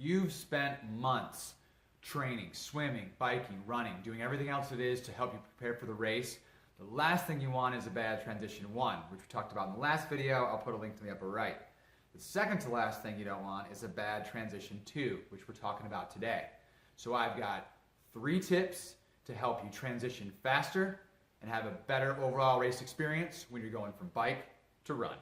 You've spent months training, swimming, biking, running, doing everything else it is to help you prepare for the race. The last thing you want is a bad transition 1, which we talked about in the last video. I'll put a link to the upper right. The second to last thing you don't want is a bad transition 2, which we're talking about today. So I've got 3 tips to help you transition faster and have a better overall race experience when you're going from bike to run.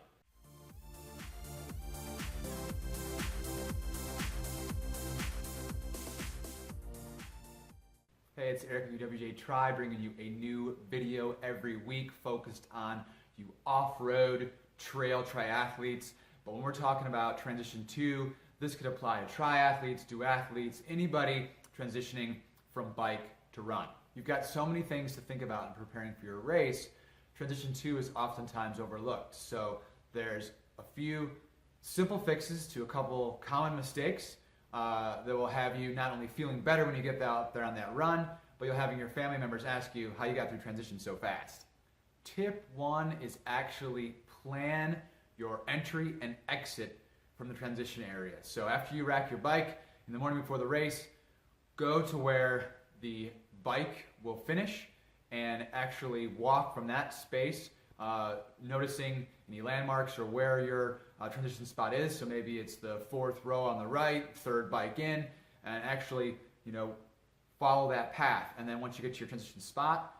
Hey, it's Eric at ewjtri bringing you a new video every week focused on you off-road trail triathletes. But when we're talking about transition 2, this could apply to triathletes, duathletes, anybody transitioning from bike to run. You've got so many things to think about in preparing for your race. Transition 2 is oftentimes overlooked. So there's a few simple fixes to a couple common mistakes that will have you not only feeling better when you get out there on that run, but you'll have your family members ask you how you got through transition so fast. Tip 1 is actually plan your entry and exit from the transition area. So after you rack your bike in the morning before the race, go to where the bike will finish and actually walk from that space, noticing any landmarks or where your transition spot is. So maybe it's the 4th row on the right, 3rd bike in, and actually, follow that path. And then once you get to your transition spot,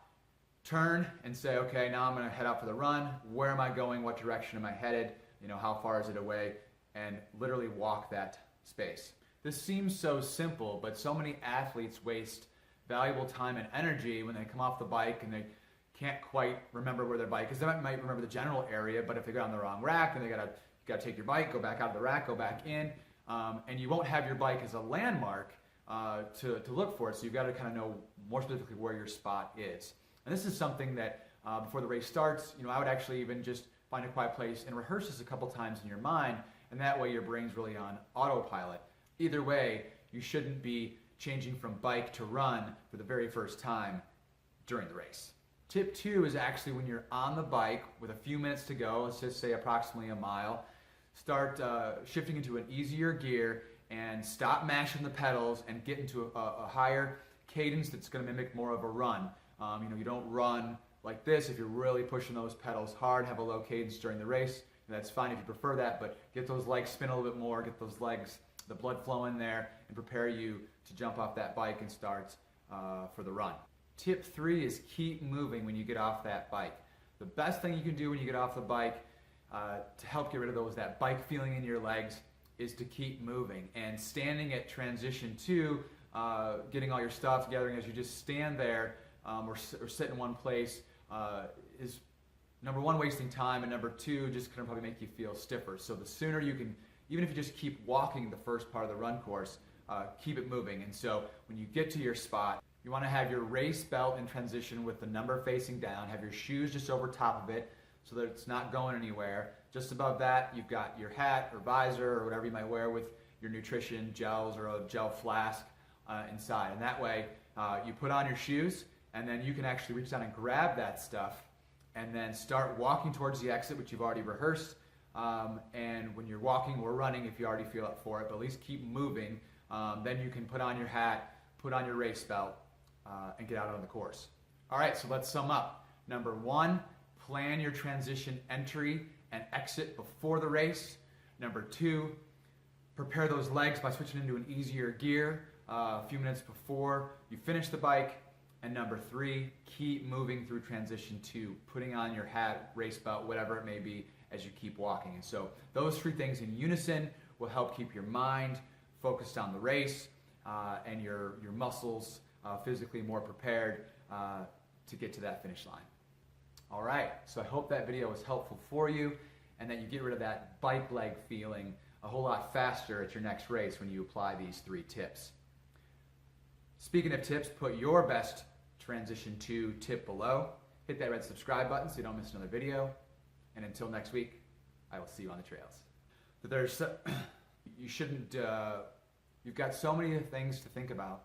turn and say, okay, now I'm going to head out for the run. Where am I going? What direction am I headed? How far is it away? And literally walk that space. This seems so simple, but so many athletes waste valuable time and energy when they come off the bike and they can't quite remember where their bike is. They might remember the general area, but if they got on the wrong rack, then you gotta take your bike, go back out of the rack, go back in, and you won't have your bike as a landmark to look for it. So you've got to kind of know more specifically where your spot is. And this is something that before the race starts, I would actually even just find a quiet place and rehearse this a couple times in your mind, and that way your brain's really on autopilot. Either way, you shouldn't be changing from bike to run for the very first time during the race. Tip 2 is actually when you're on the bike with a few minutes to go, let's just say approximately a mile, start shifting into an easier gear and stop mashing the pedals and get into a higher cadence that's going to mimic more of a run. You don't run like this if you're really pushing those pedals hard, have a low cadence during the race. And that's fine if you prefer that, but get those legs spin a little bit more, get those legs, the blood flow in there, and prepare you to jump off that bike and start for the run. Tip 3 is keep moving when you get off that bike. The best thing you can do when you get off the bike to help get rid of that bike feeling in your legs is to keep moving. And standing at transition 2, getting all your stuff together, and as you just stand there or sit in one place is number 1, wasting time, and number 2, just kind of probably make you feel stiffer. So the sooner you can, even if you just keep walking the first part of the run course, keep it moving. And so when you get to your spot, you want to have your race belt in transition with the number facing down, have your shoes just over top of it so that it's not going anywhere. Just above that, you've got your hat or visor or whatever you might wear with your nutrition gels or a gel flask inside. And that way, you put on your shoes, and then you can actually reach down and grab that stuff and then start walking towards the exit, which you've already rehearsed. And when you're walking or running, if you already feel up for it, but at least keep moving, then you can put on your hat, put on your race belt, and get out on the course. All right, so let's sum up. Number 1, plan your transition entry and exit before the race. Number 2, prepare those legs by switching into an easier gear a few minutes before you finish the bike. And number 3, keep moving through transition 2, putting on your hat, race belt, whatever it may be, as you keep walking. And so those 3 things in unison will help keep your mind focused on the race and your muscles physically more prepared to get to that finish line. All right, so I hope that video was helpful for you and that you get rid of that bike leg feeling a whole lot faster at your next race when you apply these 3 tips. Speaking of tips, put your best transition 2 tip below. Hit that red subscribe button so you don't miss another video. And until next week, I will see you on the trails. But you've got so many things to think about.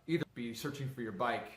Either be searching for your bike